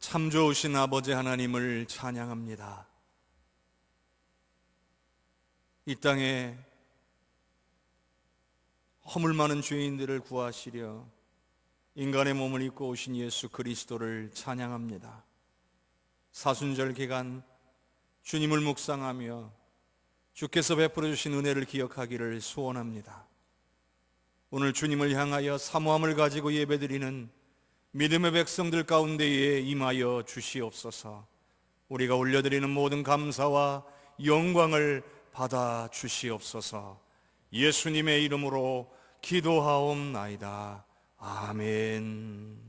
참 좋으신 아버지 하나님을 찬양합니다. 이 땅에 허물 많은 죄인들을 구하시려 인간의 몸을 입고 오신 예수 그리스도를 찬양합니다. 사순절 기간 주님을 묵상하며 주께서 베풀어 주신 은혜를 기억하기를 소원합니다. 오늘 주님을 향하여 사모함을 가지고 예배드리는 믿음의 백성들 가운데에 임하여 주시옵소서. 우리가 올려드리는 모든 감사와 영광을 받아 주시옵소서. 예수님의 이름으로 기도하옵나이다. 아멘.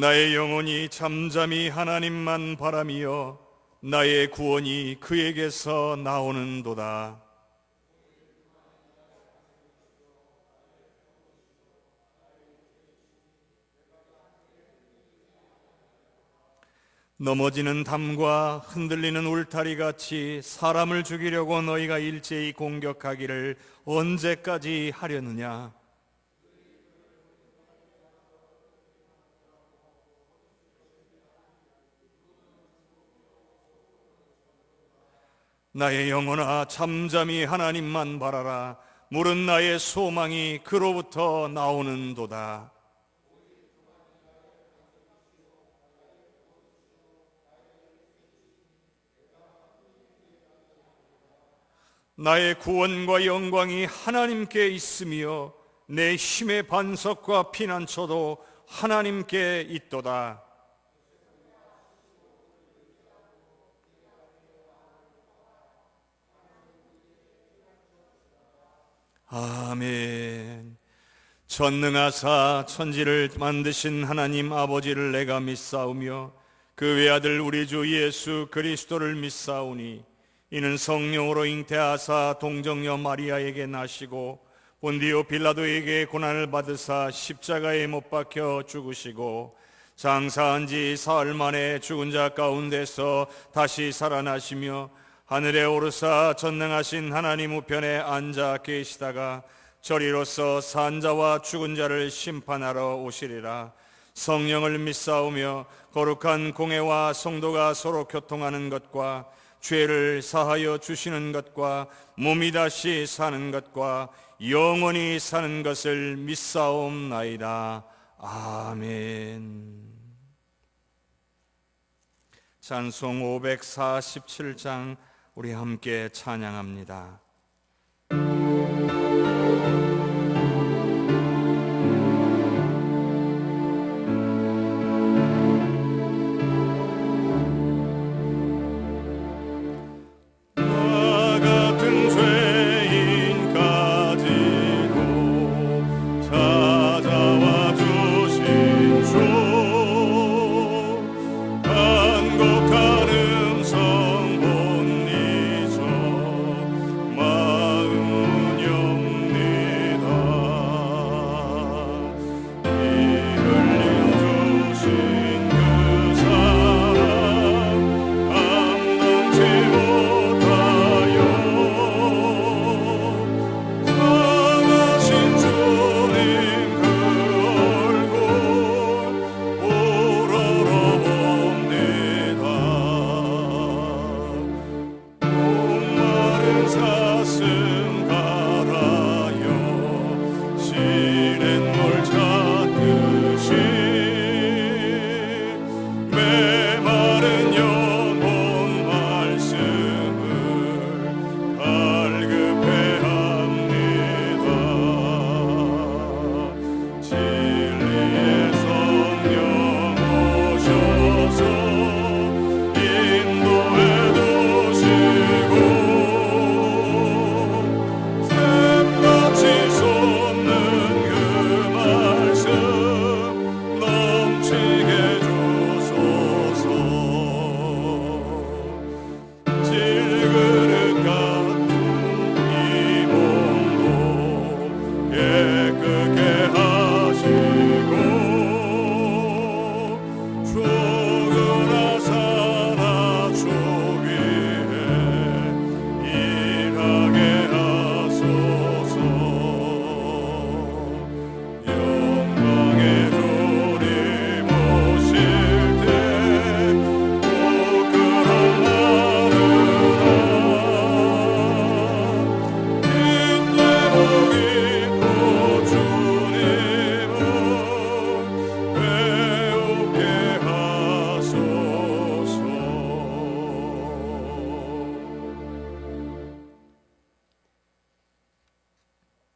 나의 영혼이 잠잠히 하나님만 바라며 나의 구원이 그에게서 나오는도다. 넘어지는 담과 흔들리는 울타리 같이 사람을 죽이려고 너희가 일제히 공격하기를 언제까지 하려느냐? 나의 영혼아 잠잠히 하나님만 바라라. 물은 나의 소망이 그로부터 나오는도다. 나의 구원과 영광이 하나님께 있으며 내 힘의 반석과 피난처도 하나님께 있도다. 아멘. 전능하사 천지를 만드신 하나님 아버지를 내가 믿사오며 그 외아들 우리 주 예수 그리스도를 믿사오니 이는 성령으로 잉태하사 동정녀 마리아에게 나시고 본디오 빌라도에게 고난을 받으사 십자가에 못 박혀 죽으시고 장사한 지 사흘 만에 죽은 자 가운데서 다시 살아나시며 하늘에 오르사 전능하신 하나님 우편에 앉아 계시다가 저리로서 산 자와 죽은 자를 심판하러 오시리라. 성령을 믿사오며 거룩한 공회와 성도가 서로 교통하는 것과 죄를 사하여 주시는 것과 몸이 다시 사는 것과 영원히 사는 것을 믿사옵나이다. 아멘. 찬송 547장 우리 함께 찬양합니다. 마음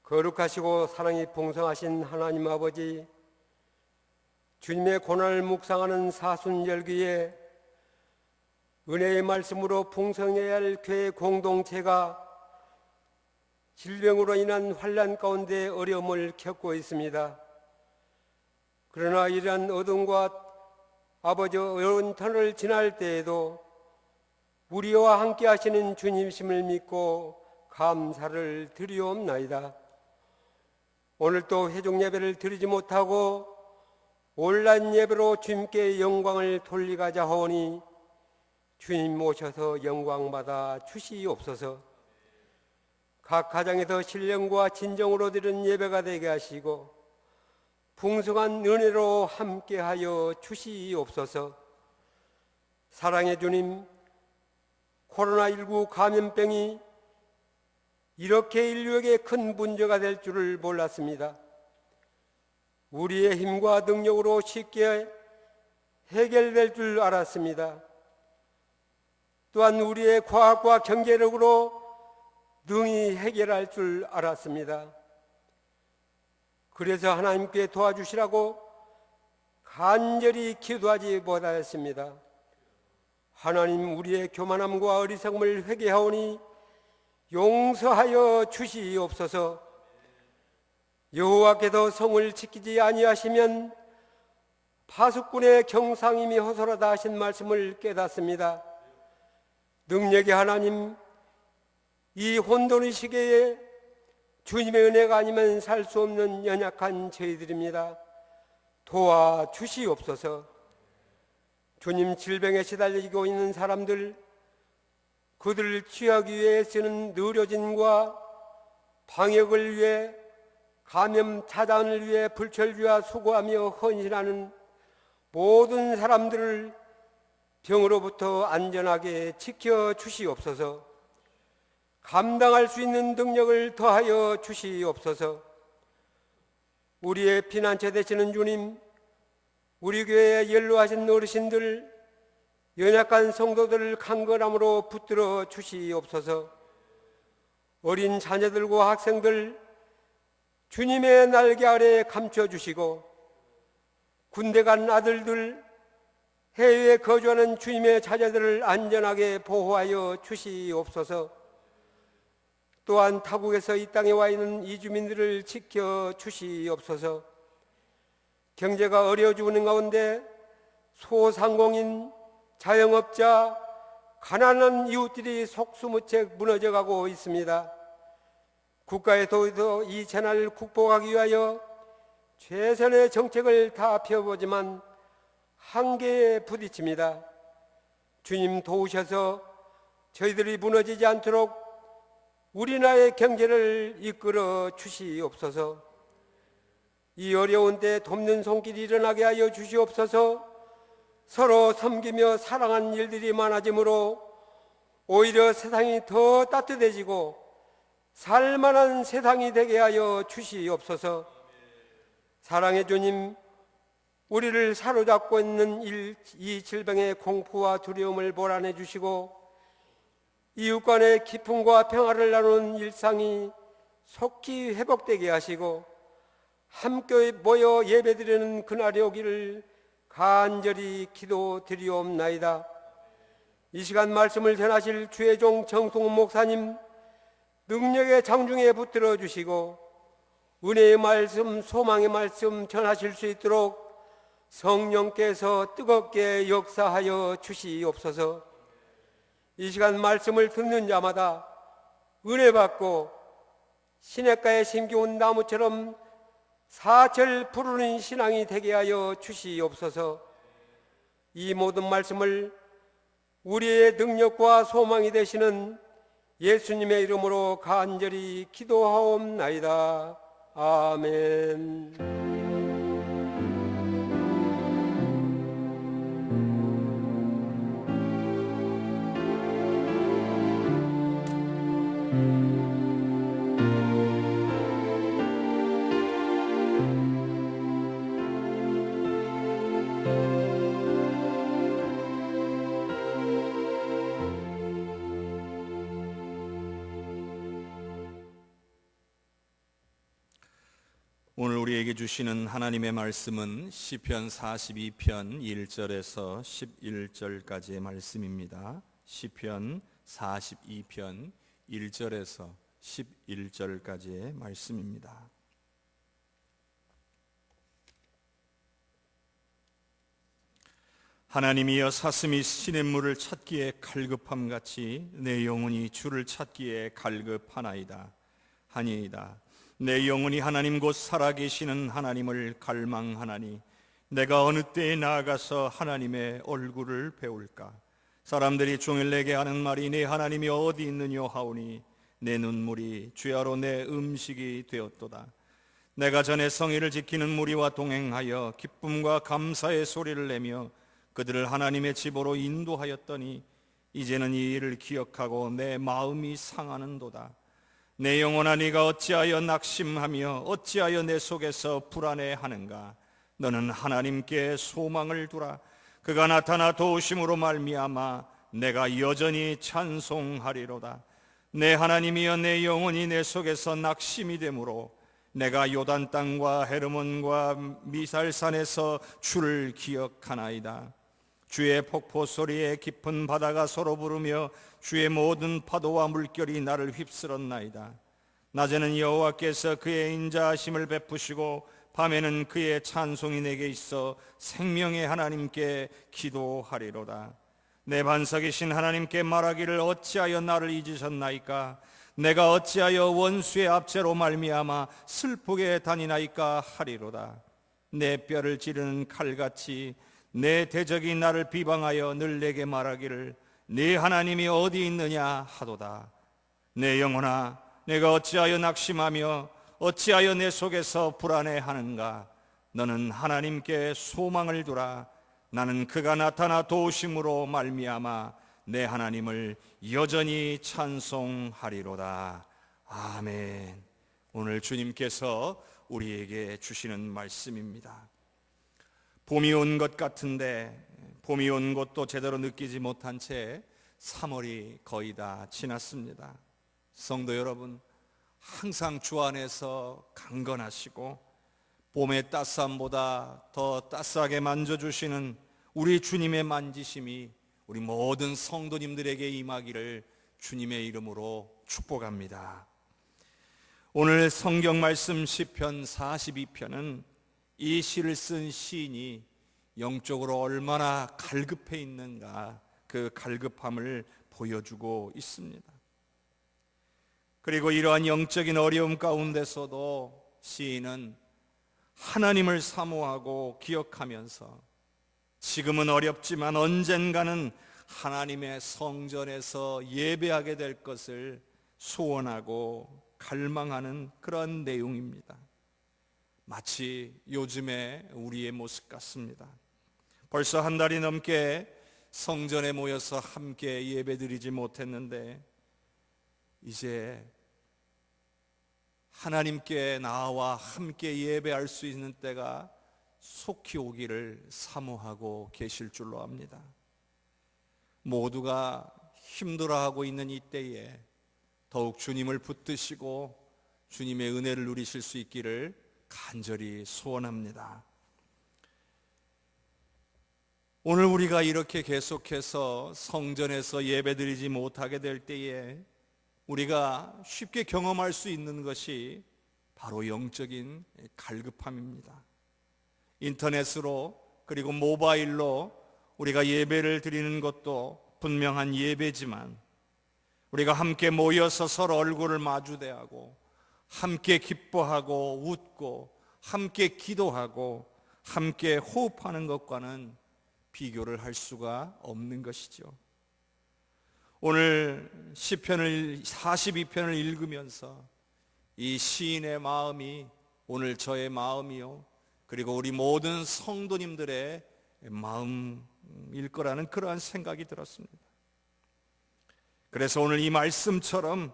거룩하시고 사랑이 풍성하신 하나님 아버지, 주님의 고난을 묵상하는 사순절기에 은혜의 말씀으로 풍성해야 할 교회 공동체가 질병으로 인한 환난 가운데 어려움을 겪고 있습니다. 그러나 이러한 어둠과 아버지 어려운 터널을 지날 때에도 우리와 함께 하시는 주님심을 믿고 감사를 드리옵나이다. 오늘도 회중 예배를 드리지 못하고 온라인 예배로 주님께 영광을 돌리고자 하오니 주님 오셔서 영광받아 주시옵소서. 각 가정에서 신령과 진정으로 드리는 예배가 되게 하시고 풍성한 은혜로 함께하여 주시옵소서. 사랑의 주님, 코로나19 감염병이 이렇게 인류에게 큰 문제가 될 줄을 몰랐습니다. 우리의 힘과 능력으로 쉽게 해결될 줄 알았습니다. 또한 우리의 과학과 경제력으로 능히 해결할 줄 알았습니다. 그래서 하나님께 도와주시라고 간절히 기도하지 못하였습니다. 하나님, 우리의 교만함과 어리석음을 회개하오니 용서하여 주시옵소서. 여호와께서 성을 지키지 아니하시면 파수꾼의 경상임이 허술하다 하신 말씀을 깨닫습니다. 능력의 하나님, 이 혼돈의 시기에 주님의 은혜가 아니면 살 수 없는 연약한 저희들입니다. 도와주시옵소서. 주님, 질병에 시달리고 있는 사람들, 그들을 치유하기 위해 쓰는 의료진과 방역을 위해, 감염 차단을 위해 불철주야 수고하며 헌신하는 모든 사람들을 병으로부터 안전하게 지켜주시옵소서. 감당할 수 있는 능력을 더하여 주시옵소서. 우리의 피난처 되시는 주님, 우리 교회에 연로하신 어르신들, 연약한 성도들을 강건함으로 붙들어 주시옵소서. 어린 자녀들과 학생들 주님의 날개 아래 감춰주시고, 군대 간 아들들, 해외에 거주하는 주님의 자녀들을 안전하게 보호하여 주시옵소서. 또한 타국에서 이 땅에 와 있는 이주민들을 지켜 주시옵소서. 경제가 어려워지는 가운데 소상공인, 자영업자, 가난한 이웃들이 속수무책 무너져가고 있습니다. 국가의 도리도 이 재난을 극복하기 위하여 최선의 정책을 다 펴보지만 한계에 부딪힙니다. 주님, 도우셔서 저희들이 무너지지 않도록 우리나라의 경제를 이끌어 주시옵소서. 이 어려운 때 돕는 손길이 일어나게 하여 주시옵소서. 서로 섬기며 사랑하는 일들이 많아지므로 오히려 세상이 더 따뜻해지고 살만한 세상이 되게 하여 주시옵소서. 사랑의 주님, 우리를 사로잡고 있는 이 질병의 공포와 두려움을 몰아내 주시고 이웃 간의 기쁨과 평화를 나누는 일상이 속히 회복되게 하시고 함께 모여 예배드리는 그날이 오기를 간절히 기도드리옵나이다. 이 시간 말씀을 전하실 주의 종 정승훈 목사님, 능력의 장중에 붙들어 주시고 은혜의 말씀, 소망의 말씀 전하실 수 있도록 성령께서 뜨겁게 역사하여 주시옵소서. 이 시간 말씀을 듣는 자마다 은혜 받고 시냇가에 심겨온 나무처럼 사철 푸르는 신앙이 되게 하여 주시옵소서. 이 모든 말씀을 우리의 능력과 소망이 되시는 예수님의 이름으로 간절히 기도하옵나이다. 아멘. 오늘 우리에게 주시는 하나님의 말씀은 시편 42편 1절에서 11절까지의 말씀입니다. 시편 42편 1절에서 11절까지의 말씀입니다. 하나님이여, 사슴이 시냇물을 찾기에 갈급함같이 내 영혼이 주를 찾기에 갈급하나이다. 내 영혼이 하나님 곧 살아계시는 하나님을 갈망하나니 내가 어느 때에 나아가서 하나님의 얼굴을 배울까? 사람들이 종일 내게 하는 말이 내 하나님이 어디 있느냐 하오니 내 눈물이 주야로 내 음식이 되었도다. 내가 전에 성의를 지키는 무리와 동행하여 기쁨과 감사의 소리를 내며 그들을 하나님의 집으로 인도하였더니 이제는 이 일을 기억하고 내 마음이 상하는도다. 내 영혼아, 네가 어찌하여 낙심하며 어찌하여 내 속에서 불안해하는가? 너는 하나님께 소망을 두라. 그가 나타나 도우심으로 말미암아 내가 여전히 찬송하리로다. 내 하나님이여, 내 영혼이 내 속에서 낙심이 되므로 내가 요단 땅과 헤르몬과 미살산에서 주를 기억하나이다. 주의 폭포 소리에 깊은 바다가 서로 부르며 주의 모든 파도와 물결이 나를 휩쓸었나이다. 낮에는 여호와께서 그의 인자하심을 베푸시고 밤에는 그의 찬송이 내게 있어 생명의 하나님께 기도하리로다. 내 반석이신 하나님께 말하기를 어찌하여 나를 잊으셨나이까? 내가 어찌하여 원수의 압제로 말미암아 슬프게 다니나이까 하리로다. 내 뼈를 찌르는 칼같이 내 대적이 나를 비방하여 늘 내게 말하기를 네 하나님이 어디 있느냐 하도다. 내 영혼아, 내가 어찌하여 낙심하며 어찌하여 내 속에서 불안해하는가? 너는 하나님께 소망을 두라. 나는 그가 나타나 도우심으로 말미암아 내 하나님을 여전히 찬송하리로다. 아멘. 오늘 주님께서 우리에게 주시는 말씀입니다. 봄이 온 것 같은데 봄이 온 것도 제대로 느끼지 못한 채 3월이 거의 다 지났습니다. 성도 여러분, 항상 주 안에서 강건하시고 봄의 따스함보다 더 따스하게 만져주시는 우리 주님의 만지심이 우리 모든 성도님들에게 임하기를 주님의 이름으로 축복합니다. 오늘 성경 말씀 시편 42편은 이 시를 쓴 시인이 영적으로 얼마나 갈급해 있는가, 그 갈급함을 보여주고 있습니다. 그리고 이러한 영적인 어려움 가운데서도 시인은 하나님을 사모하고 기억하면서 지금은 어렵지만 언젠가는 하나님의 성전에서 예배하게 될 것을 소원하고 갈망하는 그런 내용입니다. 마치 요즘의 우리의 모습 같습니다. 벌써 한 달이 넘게 성전에 모여서 함께 예배드리지 못했는데 이제 하나님께 나와 함께 예배할 수 있는 때가 속히 오기를 사모하고 계실 줄로 압니다. 모두가 힘들어하고 있는 이 때에 더욱 주님을 붙드시고 주님의 은혜를 누리실 수 있기를 간절히 소원합니다. 오늘 우리가 이렇게 계속해서 성전에서 예배드리지 못하게 될 때에 우리가 쉽게 경험할 수 있는 것이 바로 영적인 갈급함입니다. 인터넷으로 그리고 모바일로 우리가 예배를 드리는 것도 분명한 예배지만 우리가 함께 모여서 서로 얼굴을 마주대하고 함께 기뻐하고 웃고 함께 기도하고 함께 호흡하는 것과는 비교를 할 수가 없는 것이죠. 오늘 시편을 42편을 읽으면서 이 시인의 마음이 오늘 저의 마음이요 그리고 우리 모든 성도님들의 마음일 거라는 그러한 생각이 들었습니다. 그래서 오늘 이 말씀처럼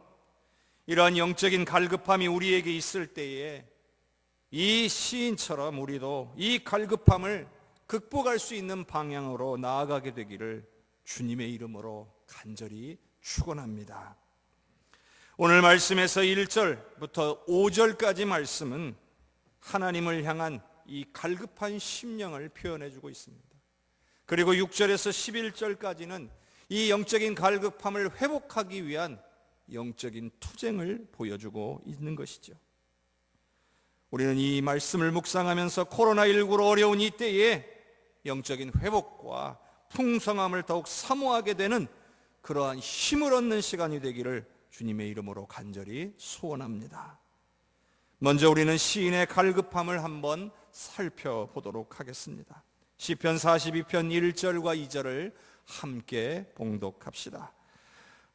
이러한 영적인 갈급함이 우리에게 있을 때에 이 시인처럼 우리도 이 갈급함을 극복할 수 있는 방향으로 나아가게 되기를 주님의 이름으로 간절히 축원합니다. 오늘 말씀에서 1절부터 5절까지 말씀은 하나님을 향한 이 갈급한 심령을 표현해 주고 있습니다. 그리고 6절에서 11절까지는 이 영적인 갈급함을 회복하기 위한 영적인 투쟁을 보여주고 있는 것이죠. 우리는 이 말씀을 묵상하면서 코로나19로 어려운 이 때에 영적인 회복과 풍성함을 더욱 사모하게 되는 그러한 힘을 얻는 시간이 되기를 주님의 이름으로 간절히 소원합니다. 먼저 우리는 시인의 갈급함을 한번 살펴보도록 하겠습니다. 시편 42편 1절과 2절을 함께 봉독합시다.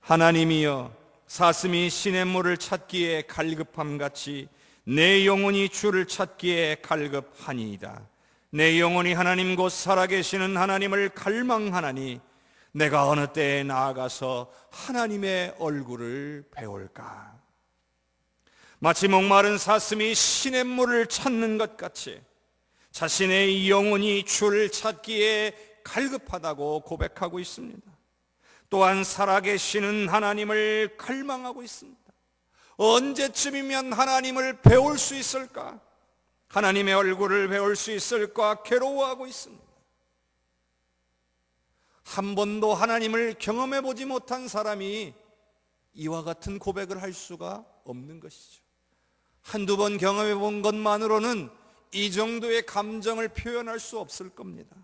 하나님이여, 사슴이 시냇물을 찾기에 갈급함같이 내 영혼이 주를 찾기에 갈급하니이다. 내 영혼이 하나님 곧 살아계시는 하나님을 갈망하나니 내가 어느 때에 나아가서 하나님의 얼굴을 배울까. 마치 목마른 사슴이 시냇물을 찾는 것 같이 자신의 영혼이 주를 찾기에 갈급하다고 고백하고 있습니다. 또한 살아계시는 하나님을 갈망하고 있습니다. 언제쯤이면 하나님을 배울 수 있을까? 하나님의 얼굴을 배울 수 있을까? 괴로워하고 있습니다. 한 번도 하나님을 경험해 보지 못한 사람이 이와 같은 고백을 할 수가 없는 것이죠. 한두 번 경험해 본 것만으로는 이 정도의 감정을 표현할 수 없을 겁니다.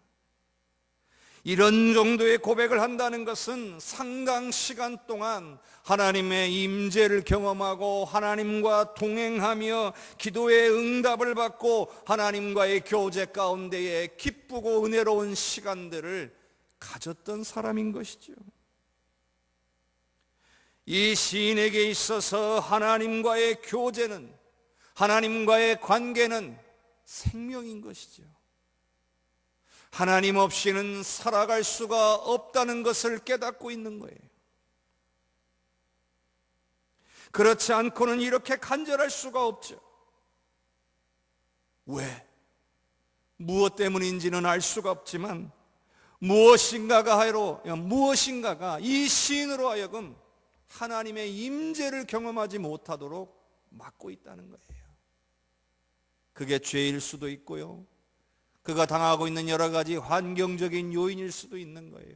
이런 정도의 고백을 한다는 것은 상당 시간 동안 하나님의 임재를 경험하고 하나님과 동행하며 기도의 응답을 받고 하나님과의 교제 가운데에 기쁘고 은혜로운 시간들을 가졌던 사람인 것이죠. 이 시인에게 있어서 하나님과의 교제는, 하나님과의 관계는 생명인 것이죠. 하나님 없이는 살아갈 수가 없다는 것을 깨닫고 있는 거예요. 그렇지 않고는 이렇게 간절할 수가 없죠. 왜? 무엇 때문인지는 알 수가 없지만 무엇인가가 이 시인으로 하여금 하나님의 임재를 경험하지 못하도록 막고 있다는 거예요. 그게 죄일 수도 있고요, 그가 당하고 있는 여러 가지 환경적인 요인일 수도 있는 거예요.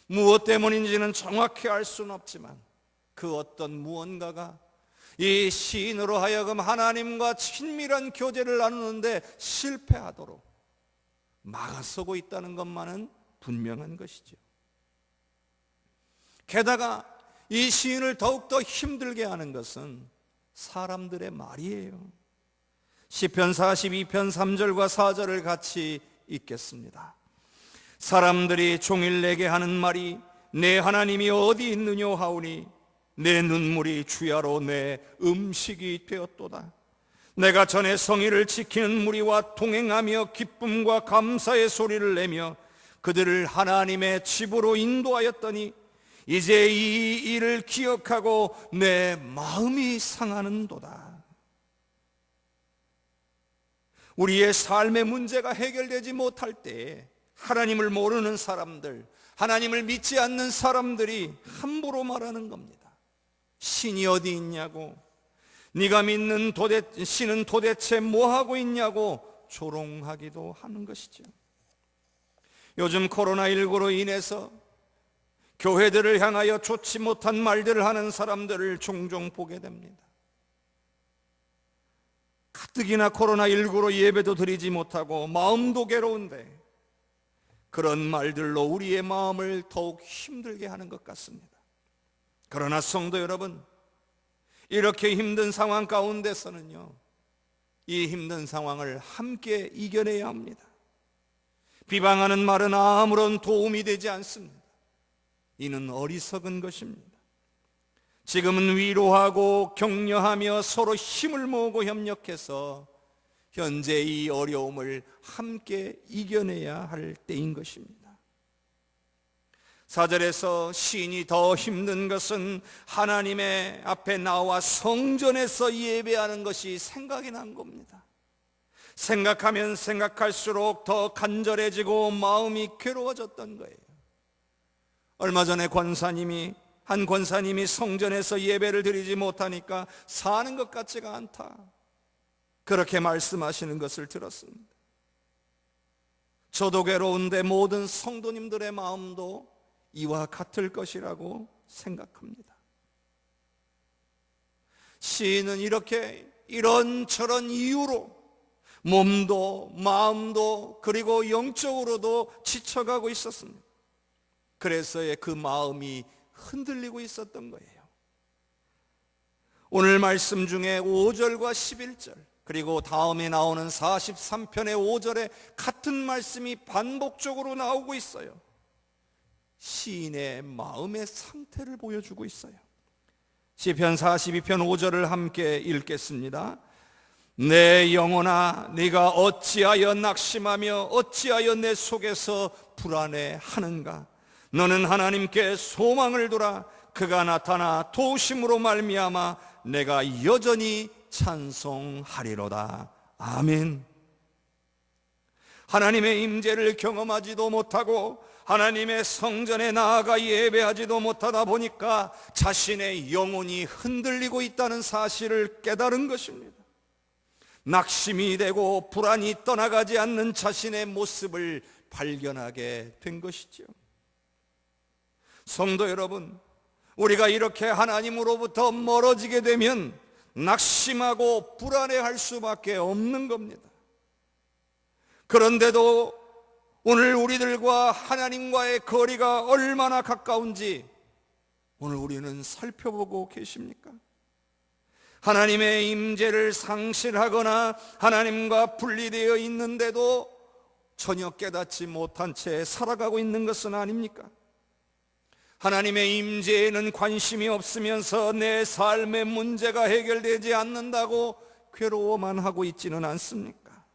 무엇 때문인지는 정확히 알 수는 없지만 그 어떤 무언가가 이 시인으로 하여금 하나님과 친밀한 교제를 나누는데 실패하도록 막아서고 있다는 것만은 분명한 것이죠. 게다가 이 시인을 더욱더 힘들게 하는 것은 사람들의 말이에요. 시편 42편 3절과 4절을 같이 읽겠습니다. 사람들이 종일 내게 하는 말이 내 하나님이 어디 있느냐 하오니 내 눈물이 주야로 내 음식이 되었도다. 내가 전에 성의를 지키는 무리와 동행하며 기쁨과 감사의 소리를 내며 그들을 하나님의 집으로 인도하였더니 이제 이 일을 기억하고 내 마음이 상하는도다. 우리의 삶의 문제가 해결되지 못할 때 하나님을 모르는 사람들, 하나님을 믿지 않는 사람들이 함부로 말하는 겁니다. 신이 어디 있냐고, 네가 믿는 신은 도대체 뭐하고 있냐고 조롱하기도 하는 것이죠. 요즘 코로나19로 인해서 교회들을 향하여 좋지 못한 말들을 하는 사람들을 종종 보게 됩니다. 가뜩이나 코로나19로 예배도 드리지 못하고 마음도 괴로운데 그런 말들로 우리의 마음을 더욱 힘들게 하는 것 같습니다. 그러나 성도 여러분, 이렇게 힘든 상황 가운데서는요, 이 힘든 상황을 함께 이겨내야 합니다. 비방하는 말은 아무런 도움이 되지 않습니다. 이는 어리석은 것입니다. 지금은 위로하고 격려하며 서로 힘을 모으고 협력해서 현재 이 어려움을 함께 이겨내야 할 때인 것입니다. 4절에서 시인이 더 힘든 것은 하나님의 앞에 나와 성전에서 예배하는 것이 생각이 난 겁니다. 생각하면 생각할수록 더 간절해지고 마음이 괴로워졌던 거예요. 얼마 전에 한 권사님이 성전에서 예배를 드리지 못하니까 사는 것 같지가 않다, 그렇게 말씀하시는 것을 들었습니다. 저도 괴로운데 모든 성도님들의 마음도 이와 같을 것이라고 생각합니다. 시인은 이렇게 이런저런 이유로 몸도 마음도 그리고 영적으로도 지쳐가고 있었습니다. 그래서 그 마음이 흔들리고 있었던 거예요. 오늘 말씀 중에 5절과 11절 그리고 다음에 나오는 43편의 5절에 같은 말씀이 반복적으로 나오고 있어요. 시인의 마음의 상태를 보여주고 있어요. 시편 42편 5절을 함께 읽겠습니다. 내 영혼아, 네가 어찌하여 낙심하며 어찌하여 내 속에서 불안해하는가? 너는 하나님께 소망을 두라. 그가 나타나 도우심으로 말미암아 내가 여전히 찬송하리로다. 아멘. 하나님의 임재를 경험하지도 못하고 하나님의 성전에 나아가 예배하지도 못하다 보니까 자신의 영혼이 흔들리고 있다는 사실을 깨달은 것입니다. 낙심이 되고 불안이 떠나가지 않는 자신의 모습을 발견하게 된 것이죠. 성도 여러분, 우리가 이렇게 하나님으로부터 멀어지게 되면 낙심하고 불안해할 수밖에 없는 겁니다. 그런데도 오늘 우리들과 하나님과의 거리가 얼마나 가까운지 오늘 우리는 살펴보고 계십니까? 하나님의 임재를 상실하거나 하나님과 분리되어 있는데도 전혀 깨닫지 못한 채 살아가고 있는 것은 아닙니까? 하나님의 임재에는 관심이 없으면서 내 삶의 문제가 해결되지 않는다고 괴로워만 하고 있지는 않습니까?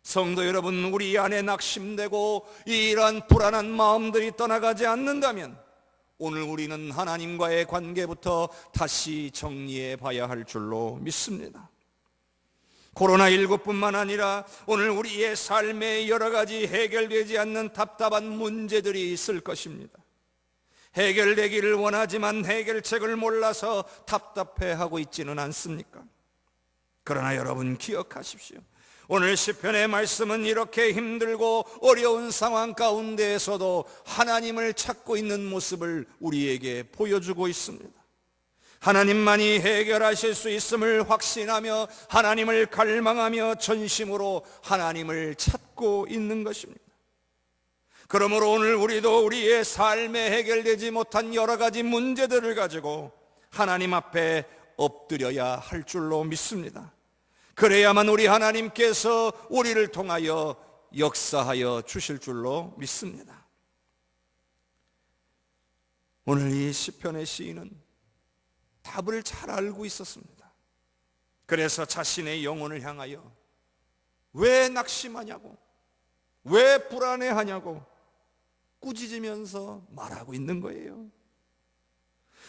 성도 여러분, 우리 안에 낙심되고 이러한 불안한 마음들이 떠나가지 않는다면 오늘 우리는 하나님과의 관계부터 다시 정리해 봐야 할 줄로 믿습니다. 코로나19뿐만 아니라 오늘 우리의 삶에 여러 가지 해결되지 않는 답답한 문제들이 있을 것입니다. 해결되기를 원하지만 해결책을 몰라서 답답해하고 있지는 않습니까? 그러나 여러분 기억하십시오. 오늘 시편의 말씀은 이렇게 힘들고 어려운 상황 가운데에서도 하나님을 찾고 있는 모습을 우리에게 보여주고 있습니다. 하나님만이 해결하실 수 있음을 확신하며 하나님을 갈망하며 전심으로 하나님을 찾고 있는 것입니다. 그러므로 오늘 우리도 우리의 삶에 해결되지 못한 여러 가지 문제들을 가지고 하나님 앞에 엎드려야 할 줄로 믿습니다. 그래야만 우리 하나님께서 우리를 통하여 역사하여 주실 줄로 믿습니다. 오늘 이 시편의 시인은 답을 잘 알고 있었습니다. 그래서 자신의 영혼을 향하여 왜 낙심하냐고, 왜 불안해하냐고 꾸짖으면서 말하고 있는 거예요.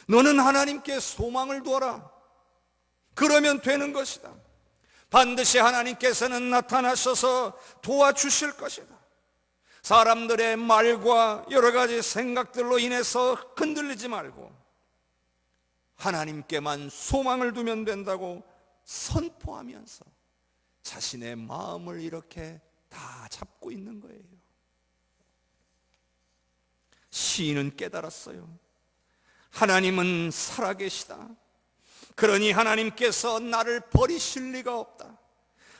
너는 하나님께 소망을 두어라. 그러면 되는 것이다. 반드시 하나님께서는 나타나셔서 도와주실 것이다. 사람들의 말과 여러 가지 생각들로 인해서 흔들리지 말고 하나님께만 소망을 두면 된다고 선포하면서 자신의 마음을 이렇게 다 잡고 있는 거예요. 시인은 깨달았어요. 하나님은 살아계시다. 그러니 하나님께서 나를 버리실 리가 없다.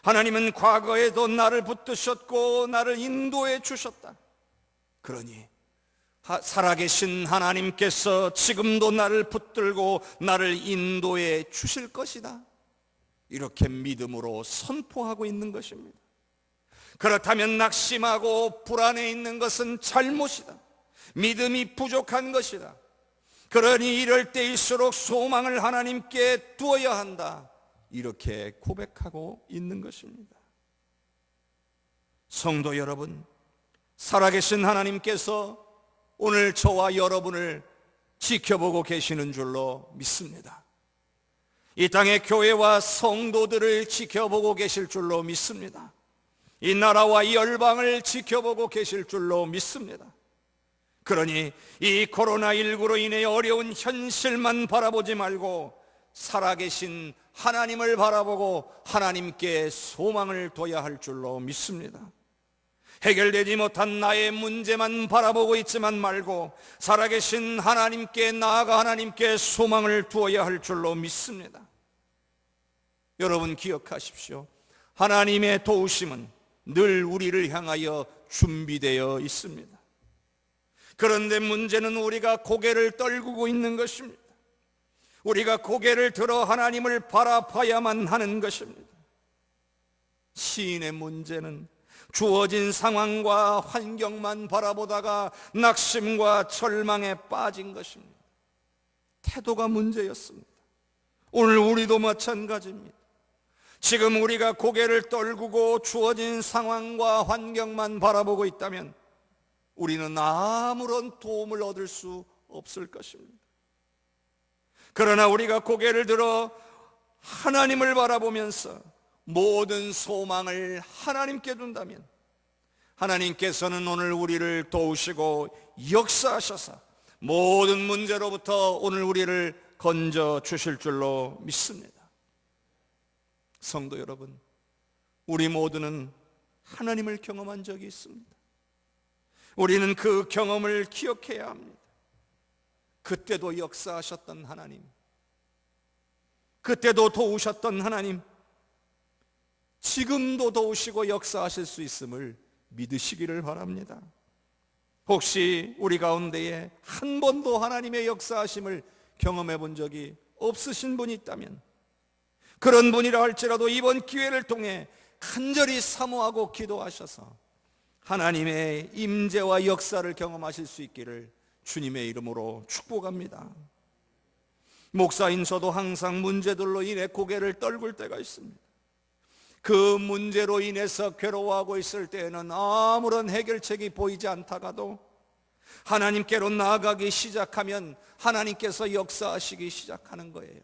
하나님은 과거에도 나를 붙드셨고 나를 인도해 주셨다. 그러니 살아계신 하나님께서 지금도 나를 붙들고 나를 인도해 주실 것이다. 이렇게 믿음으로 선포하고 있는 것입니다. 그렇다면 낙심하고 불안해 있는 것은 잘못이다. 믿음이 부족한 것이다. 그러니 이럴 때일수록 소망을 하나님께 두어야 한다. 이렇게 고백하고 있는 것입니다. 성도 여러분, 살아계신 하나님께서 오늘 저와 여러분을 지켜보고 계시는 줄로 믿습니다. 이 땅의 교회와 성도들을 지켜보고 계실 줄로 믿습니다. 이 나라와 이 열방을 지켜보고 계실 줄로 믿습니다. 그러니 이 코로나19로 인해 어려운 현실만 바라보지 말고 살아계신 하나님을 바라보고 하나님께 소망을 둬야 할 줄로 믿습니다. 해결되지 못한 나의 문제만 바라보고 있지만 말고 살아계신 하나님께 나아가 하나님께 소망을 두어야 할 줄로 믿습니다. 여러분 기억하십시오. 하나님의 도우심은 늘 우리를 향하여 준비되어 있습니다. 그런데 문제는 우리가 고개를 떨구고 있는 것입니다. 우리가 고개를 들어 하나님을 바라봐야만 하는 것입니다. 시인의 문제는 주어진 상황과 환경만 바라보다가 낙심과 절망에 빠진 것입니다. 태도가 문제였습니다. 오늘 우리도 마찬가지입니다. 지금 우리가 고개를 떨구고 주어진 상황과 환경만 바라보고 있다면 우리는 아무런 도움을 얻을 수 없을 것입니다. 그러나 우리가 고개를 들어 하나님을 바라보면서 모든 소망을 하나님께 둔다면 하나님께서는 오늘 우리를 도우시고 역사하셔서 모든 문제로부터 오늘 우리를 건져 주실 줄로 믿습니다. 성도 여러분, 우리 모두는 하나님을 경험한 적이 있습니다. 우리는 그 경험을 기억해야 합니다. 그때도 역사하셨던 하나님, 그때도 도우셨던 하나님, 지금도 도우시고 역사하실 수 있음을 믿으시기를 바랍니다. 혹시 우리 가운데에 한 번도 하나님의 역사하심을 경험해 본 적이 없으신 분이 있다면 그런 분이라 할지라도 이번 기회를 통해 간절히 사모하고 기도하셔서 하나님의 임재와 역사를 경험하실 수 있기를 주님의 이름으로 축복합니다. 목사인 저도 항상 문제들로 인해 고개를 떨굴 때가 있습니다. 그 문제로 인해서 괴로워하고 있을 때에는 아무런 해결책이 보이지 않다가도 하나님께로 나아가기 시작하면 하나님께서 역사하시기 시작하는 거예요.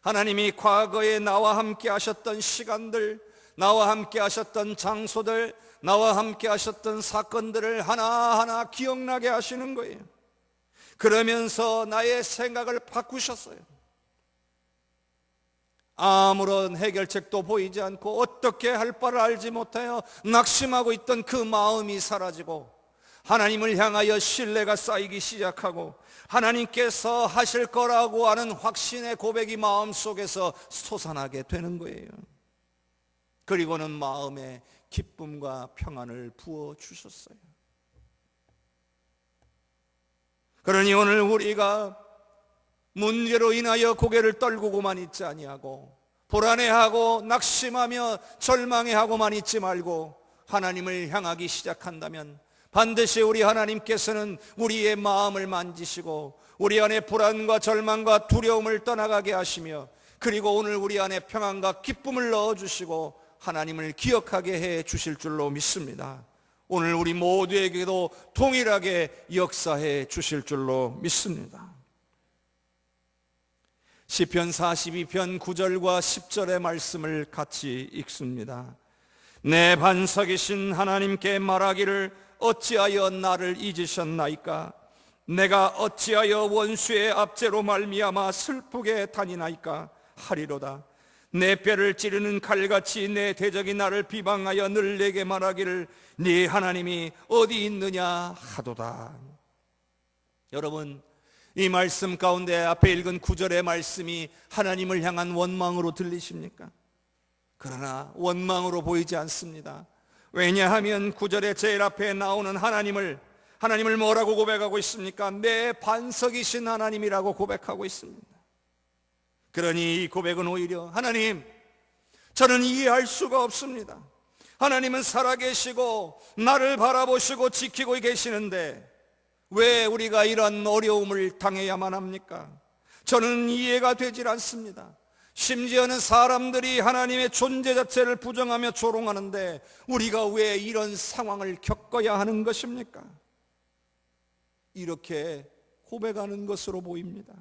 하나님이 과거에 나와 함께 하셨던 시간들, 나와 함께 하셨던 장소들, 나와 함께 하셨던 사건들을 하나하나 기억나게 하시는 거예요. 그러면서 나의 생각을 바꾸셨어요. 아무런 해결책도 보이지 않고 어떻게 할 바를 알지 못하여 낙심하고 있던 그 마음이 사라지고 하나님을 향하여 신뢰가 쌓이기 시작하고 하나님께서 하실 거라고 하는 확신의 고백이 마음속에서 솟아나게 되는 거예요. 그리고는 마음에 기쁨과 평안을 부어주셨어요. 그러니 오늘 우리가 문제로 인하여 고개를 떨구고만 있지 아니하고 불안해하고 낙심하며 절망해하고만 있지 말고 하나님을 향하기 시작한다면 반드시 우리 하나님께서는 우리의 마음을 만지시고 우리 안에 불안과 절망과 두려움을 떠나가게 하시며 그리고 오늘 우리 안에 평안과 기쁨을 넣어주시고 하나님을 기억하게 해 주실 줄로 믿습니다. 오늘 우리 모두에게도 동일하게 역사해 주실 줄로 믿습니다. 시편 42편 9절과 10절의 말씀을 같이 읽습니다. 내 반석이신 하나님께 말하기를 어찌하여 나를 잊으셨나이까? 내가 어찌하여 원수의 압제로 말미암아 슬프게 다니나이까? 하리로다. 내 뼈를 찌르는 칼같이 내 대적이 나를 비방하여 늘 내게 말하기를 네 하나님이 어디 있느냐 하도다. 여러분, 이 말씀 가운데 앞에 읽은 9절의 말씀이 하나님을 향한 원망으로 들리십니까? 그러나 원망으로 보이지 않습니다. 왜냐하면 9절의 제일 앞에 나오는 하나님을 뭐라고 고백하고 있습니까? 내 반석이신 하나님이라고 고백하고 있습니다. 그러니 이 고백은 오히려 하나님, 저는 이해할 수가 없습니다. 하나님은 살아계시고 나를 바라보시고 지키고 계시는데 왜 우리가 이런 어려움을 당해야만 합니까? 저는 이해가 되질 않습니다. 심지어는 사람들이 하나님의 존재 자체를 부정하며 조롱하는데 우리가 왜 이런 상황을 겪어야 하는 것입니까? 이렇게 고백하는 것으로 보입니다.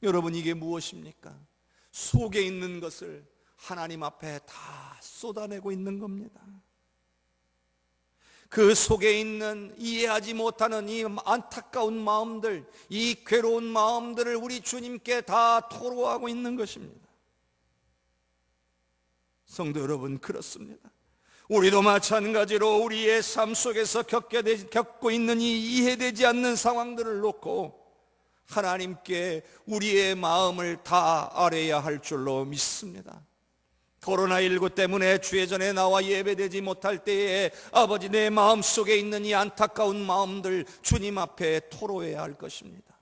여러분, 이게 무엇입니까? 속에 있는 것을 하나님 앞에 다 쏟아내고 있는 겁니다. 그 속에 있는 이해하지 못하는 이 안타까운 마음들, 이 괴로운 마음들을 우리 주님께 다 토로하고 있는 것입니다. 성도 여러분, 그렇습니다. 우리도 마찬가지로 우리의 삶 속에서 겪고 있는 이 이해되지 않는 상황들을 놓고 하나님께 우리의 마음을 다 아뢰야 할 줄로 믿습니다. 코로나19 때문에 주회전에 나와 예배되지 못할 때에 아버지, 내 마음속에 있는 이 안타까운 마음들 주님 앞에 토로해야 할 것입니다.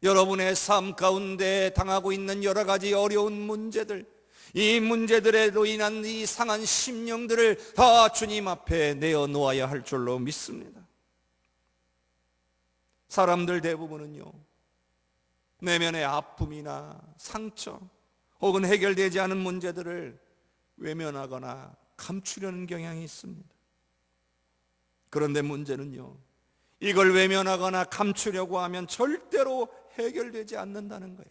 여러분의 삶 가운데 당하고 있는 여러 가지 어려운 문제들, 이 문제들로 인한 이 상한 심령들을 다 주님 앞에 내어놓아야 할 줄로 믿습니다. 사람들 대부분은요, 내면의 아픔이나 상처 혹은 해결되지 않은 문제들을 외면하거나 감추려는 경향이 있습니다. 그런데 문제는요, 이걸 외면하거나 감추려고 하면 절대로 해결되지 않는다는 거예요.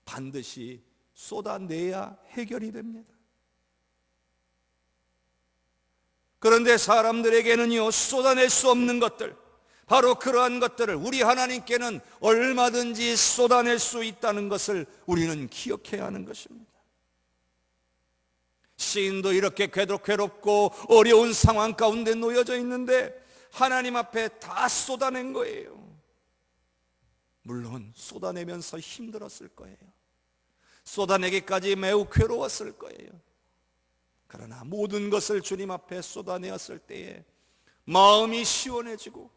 반드시 쏟아내야 해결이 됩니다. 그런데 사람들에게는요, 쏟아낼 수 없는 것들, 바로 그러한 것들을 우리 하나님께는 얼마든지 쏟아낼 수 있다는 것을 우리는 기억해야 하는 것입니다. 시인도 이렇게 괴롭고 어려운 상황 가운데 놓여져 있는데 하나님 앞에 다 쏟아낸 거예요. 물론 쏟아내면서 힘들었을 거예요. 쏟아내기까지 매우 괴로웠을 거예요. 그러나 모든 것을 주님 앞에 쏟아내었을 때에 마음이 시원해지고,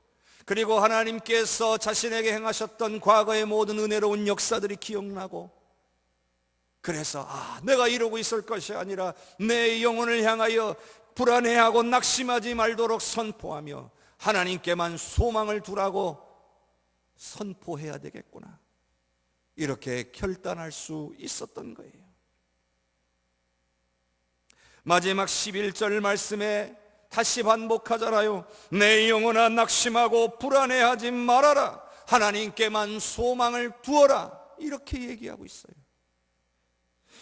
그리고 하나님께서 자신에게 행하셨던 과거의 모든 은혜로운 역사들이 기억나고, 그래서 내가 이러고 있을 것이 아니라 내 영혼을 향하여 불안해하고 낙심하지 말도록 선포하며 하나님께만 소망을 두라고 선포해야 되겠구나, 이렇게 결단할 수 있었던 거예요. 마지막 11절 말씀에 다시 반복하잖아요. 내 영혼아 낙심하고 불안해하지 말아라, 하나님께만 소망을 두어라, 이렇게 얘기하고 있어요.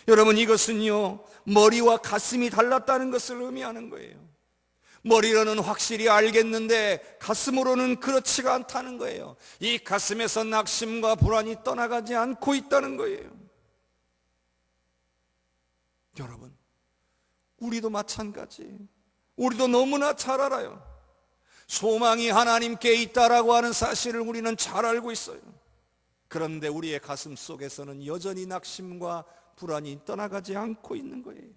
여러분, 이것은요, 머리와 가슴이 달랐다는 것을 의미하는 거예요. 머리로는 확실히 알겠는데 가슴으로는 그렇지가 않다는 거예요. 이 가슴에서 낙심과 불안이 떠나가지 않고 있다는 거예요. 여러분, 우리도 마찬가지. 우리도 너무나 잘 알아요. 소망이 하나님께 있다라고 하는 사실을 우리는 잘 알고 있어요. 그런데 우리의 가슴 속에서는 여전히 낙심과 불안이 떠나가지 않고 있는 거예요.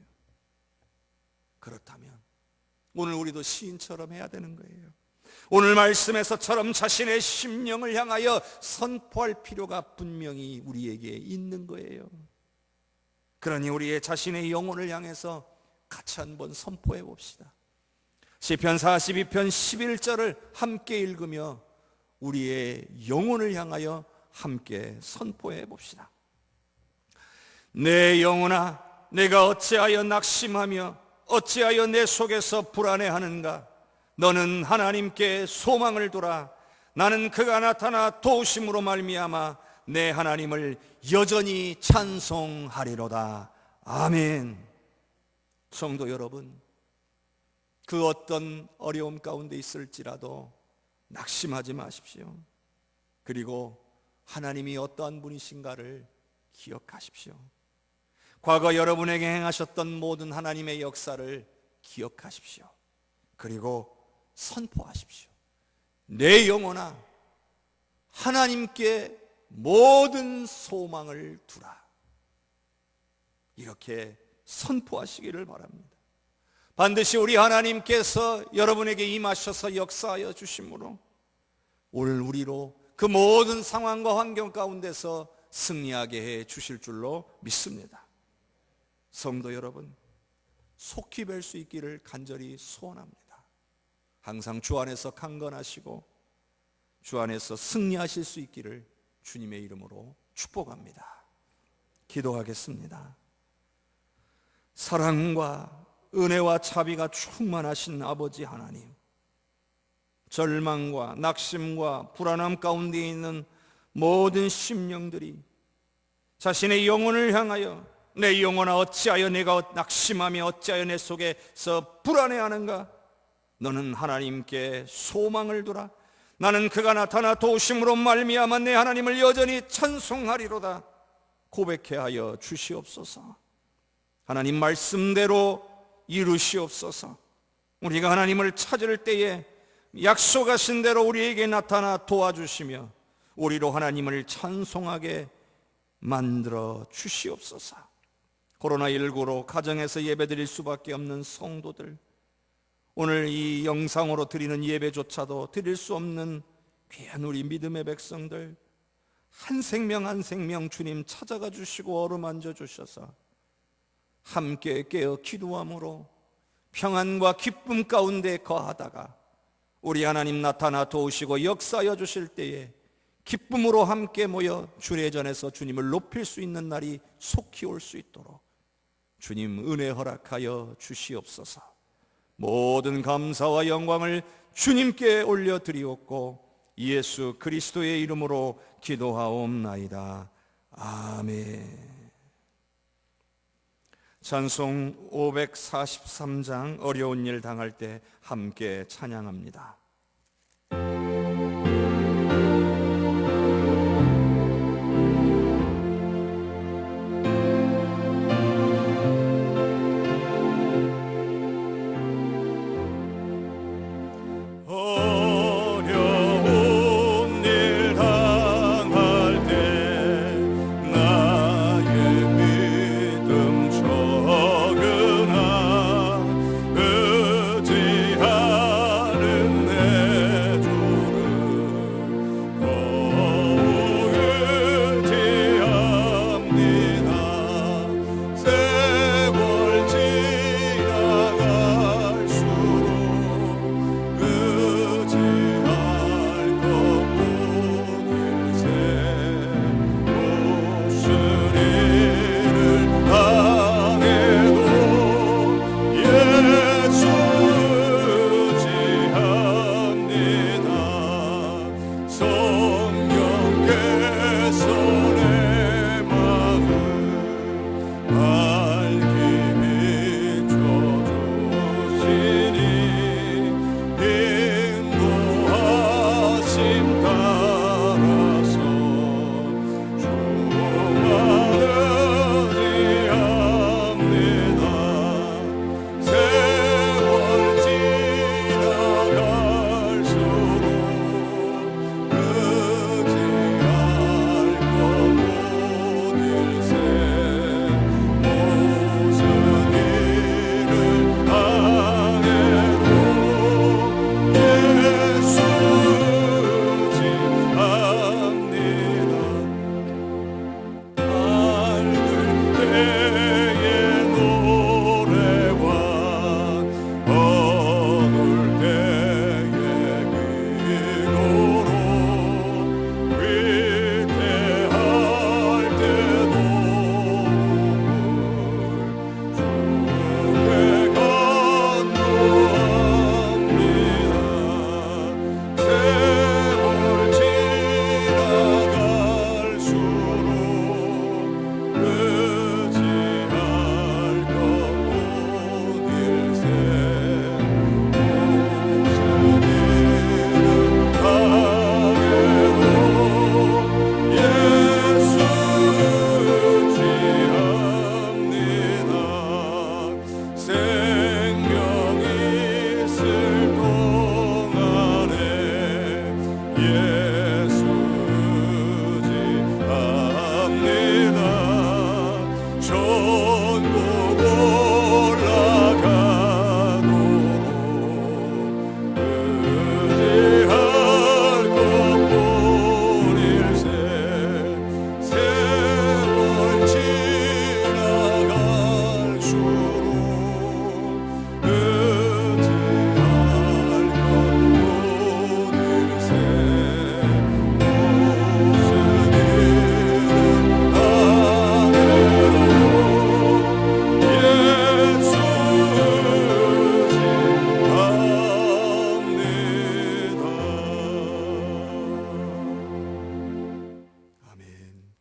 그렇다면 오늘 우리도 시인처럼 해야 되는 거예요. 오늘 말씀에서처럼 자신의 심령을 향하여 선포할 필요가 분명히 우리에게 있는 거예요. 그러니 우리의 자신의 영혼을 향해서 같이 한번 선포해 봅시다. 시편 42편 11절을 함께 읽으며 우리의 영혼을 향하여 함께 선포해 봅시다. 내 영혼아, 내가 어찌하여 낙심하며 어찌하여 내 속에서 불안해하는가? 너는 하나님께 소망을 두라. 나는 그가 나타나 도우심으로 말미암아 내 하나님을 여전히 찬송하리로다. 아멘. 성도 여러분, 그 어떤 어려움 가운데 있을지라도 낙심하지 마십시오. 그리고 하나님이 어떠한 분이신가를 기억하십시오. 과거 여러분에게 행하셨던 모든 하나님의 역사를 기억하십시오. 그리고 선포하십시오. 내 영혼아, 하나님께 모든 소망을 두라. 이렇게 선포하시기를 바랍니다. 반드시 우리 하나님께서 여러분에게 임하셔서 역사하여 주심으로 오늘 우리로 그 모든 상황과 환경 가운데서 승리하게 해 주실 줄로 믿습니다. 성도 여러분, 속히 뵐 수 있기를 간절히 소원합니다. 항상 주 안에서 강건하시고 주 안에서 승리하실 수 있기를 주님의 이름으로 축복합니다. 기도하겠습니다. 사랑과 은혜와 자비가 충만하신 아버지 하나님, 절망과 낙심과 불안함 가운데 있는 모든 심령들이 자신의 영혼을 향하여 내 영혼아 어찌하여 내가 낙심하며 어찌하여 내 속에서 불안해하는가? 너는 하나님께 소망을 두라. 나는 그가 나타나 도우심으로 말미암아 내 하나님을 여전히 찬송하리로다. 고백해 하여 주시옵소서. 하나님 말씀대로 이루시옵소서. 우리가 하나님을 찾을 때에 약속하신 대로 우리에게 나타나 도와주시며 우리로 하나님을 찬송하게 만들어 주시옵소서. 코로나19로 가정에서 예배드릴 수밖에 없는 성도들, 오늘 이 영상으로 드리는 예배조차도 드릴 수 없는 귀한 우리 믿음의 백성들, 한 생명 한 생명 주님 찾아가 주시고 어루만져 주셔서 함께 깨어 기도함으로 평안과 기쁨 가운데 거하다가 우리 하나님 나타나 도우시고 역사하여 주실 때에 기쁨으로 함께 모여 주례전에서 주님을 높일 수 있는 날이 속히 올 수 있도록 주님 은혜 허락하여 주시옵소서. 모든 감사와 영광을 주님께 올려드리옵고 예수 그리스도의 이름으로 기도하옵나이다. 아멘. 찬송 543장 어려운 일 당할 때 함께 찬양합니다.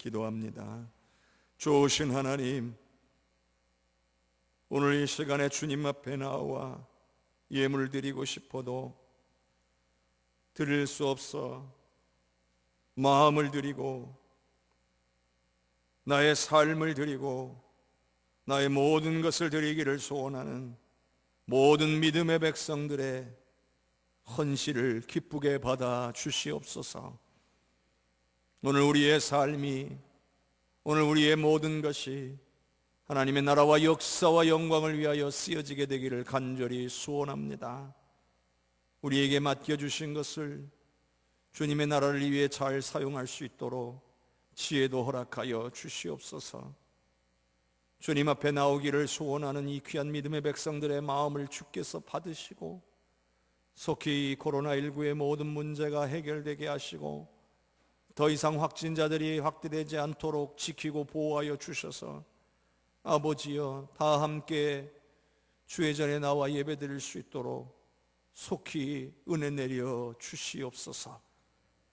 기도합니다. 좋으신 하나님, 오늘 이 시간에 주님 앞에 나와 예물 드리고 싶어도 드릴 수 없어 마음을 드리고 나의 삶을 드리고 나의 모든 것을 드리기를 소원하는 모든 믿음의 백성들의 헌신을 기쁘게 받아 주시옵소서. 오늘 우리의 삶이, 오늘 우리의 모든 것이 하나님의 나라와 역사와 영광을 위하여 쓰여지게 되기를 간절히 소원합니다. 우리에게 맡겨주신 것을 주님의 나라를 위해 잘 사용할 수 있도록 지혜도 허락하여 주시옵소서. 주님 앞에 나오기를 소원하는 이 귀한 믿음의 백성들의 마음을 주께서 받으시고 속히 코로나19의 모든 문제가 해결되게 하시고 더 이상 확진자들이 확대되지 않도록 지키고 보호하여 주셔서 아버지여 다 함께 주의 전에 나와 예배드릴 수 있도록 속히 은혜 내려 주시옵소서.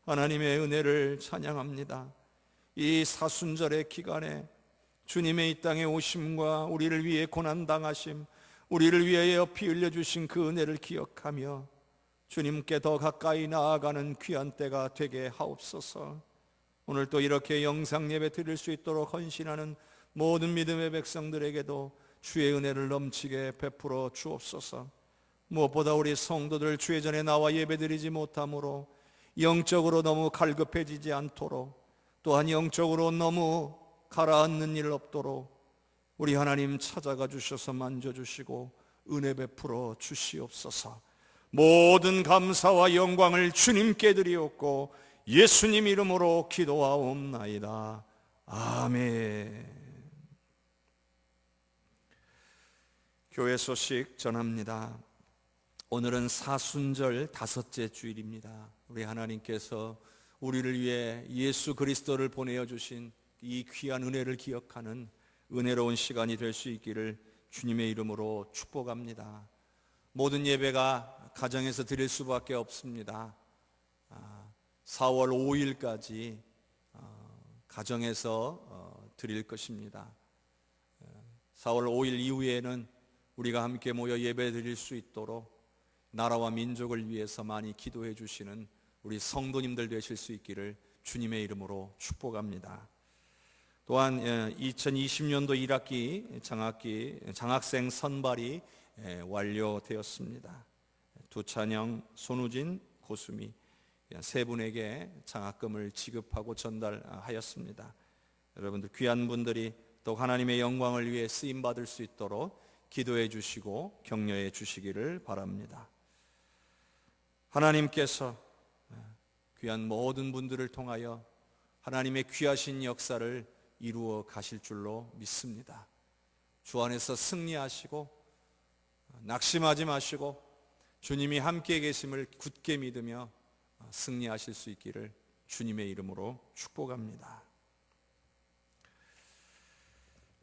하나님의 은혜를 찬양합니다. 이 사순절의 기간에 주님의 이 땅에 오심과 우리를 위해 고난당하심, 우리를 위하여 피 흘려주신 그 은혜를 기억하며 주님께 더 가까이 나아가는 귀한 때가 되게 하옵소서. 오늘 또 이렇게 영상 예배 드릴 수 있도록 헌신하는 모든 믿음의 백성들에게도 주의 은혜를 넘치게 베풀어 주옵소서. 무엇보다 우리 성도들 주의 전에 나와 예배드리지 못함으로 영적으로 너무 갈급해지지 않도록, 또한 영적으로 너무 가라앉는 일 없도록 우리 하나님 찾아가 주셔서 만져주시고 은혜 베풀어 주시옵소서. 모든 감사와 영광을 주님께 드리옵고 예수님 이름으로 기도하옵나이다. 아멘. 교회 소식 전합니다. 오늘은 사순절 5째 주일입니다. 우리 하나님께서 우리를 위해 예수 그리스도를 보내어 주신 이 귀한 은혜를 기억하는 은혜로운 시간이 될 수 있기를 주님의 이름으로 축복합니다. 모든 예배가 가정에서 드릴 수밖에 없습니다. 4월 5일까지 가정에서 드릴 것입니다. 4월 5일 이후에는 우리가 함께 모여 예배 드릴 수 있도록 나라와 민족을 위해서 많이 기도해 주시는 우리 성도님들 되실 수 있기를 주님의 이름으로 축복합니다. 또한 2020년도 1학기 장학생 선발이 완료되었습니다. 두찬영, 손우진, 고수미 세 분에게 장학금을 지급하고 전달하였습니다. 여러분들 귀한 분들이 또 하나님의 영광을 위해 쓰임 받을 수 있도록 기도해 주시고 격려해 주시기를 바랍니다. 하나님께서 귀한 모든 분들을 통하여 하나님의 귀하신 역사를 이루어 가실 줄로 믿습니다. 주 안에서 승리하시고 낙심하지 마시고 주님이 함께 계심을 굳게 믿으며 승리하실 수 있기를 주님의 이름으로 축복합니다.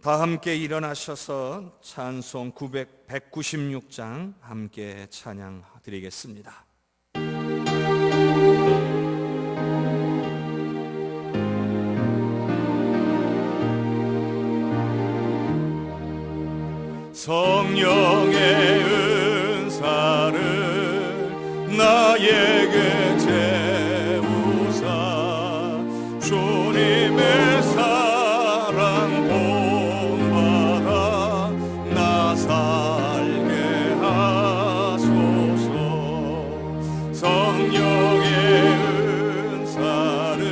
다 함께 일어나셔서 찬송 196장 함께 찬양 드리겠습니다. 성령의 은사를 나에게 채우사 주님의 사랑 본받아 나 살게 하소서. 성령의 은사를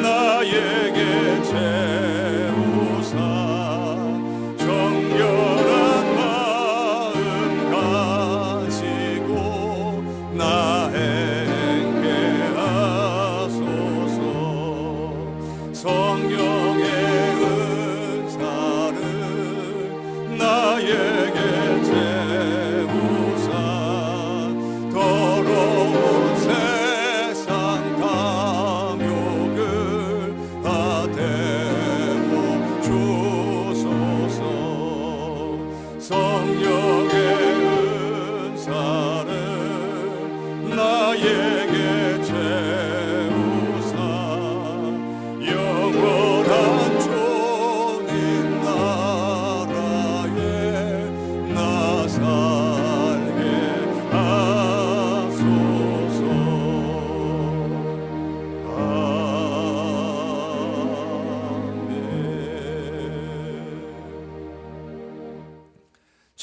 나에게 채우사 나에게 채우사 영원한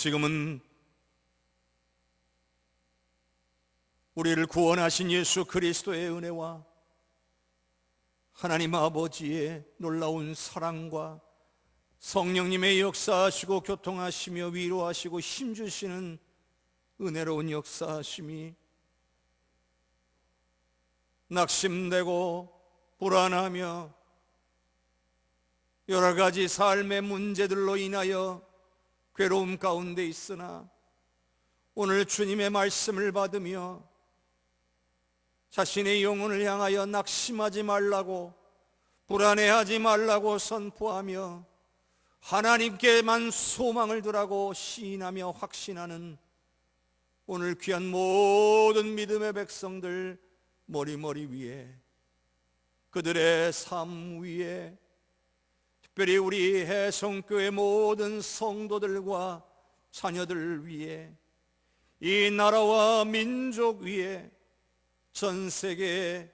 지금은 우리를 구원하신 예수 그리스도의 은혜와 하나님 아버지의 놀라운 사랑과 성령님의 역사하시고 교통하시며 위로하시고 힘주시는 은혜로운 역사하심이 낙심되고 불안하며 여러 가지 삶의 문제들로 인하여 괴로움 가운데 있으나 오늘 주님의 말씀을 받으며 자신의 영혼을 향하여 낙심하지 말라고, 불안해하지 말라고 선포하며 하나님께만 소망을 두라고 시인하며 확신하는 오늘 귀한 모든 믿음의 백성들 머리 위에, 그들의 삶 위에, 특별히 우리 해성교회 모든 성도들과 자녀들 위에, 이 나라와 민족 위에, 전 세계에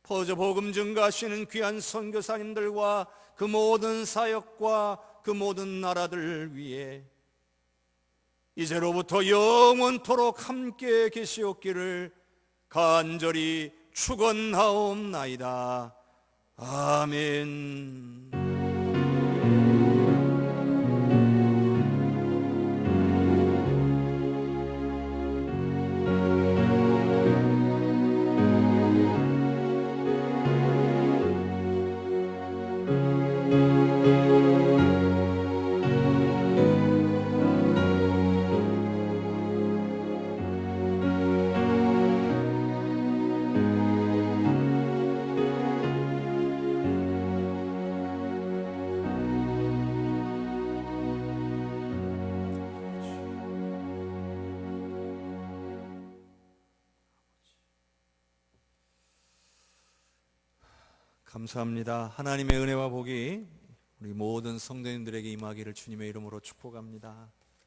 퍼져 복음 증가하시는 귀한 선교사님들과 그 모든 사역과 그 모든 나라들 위에 이제로부터 영원토록 함께 계시옵기를 간절히 축원하옵나이다. 아멘. 감사합니다. 하나님의 은혜와 복이 우리 모든 성도님들에게 임하기를 주님의 이름으로 축복합니다.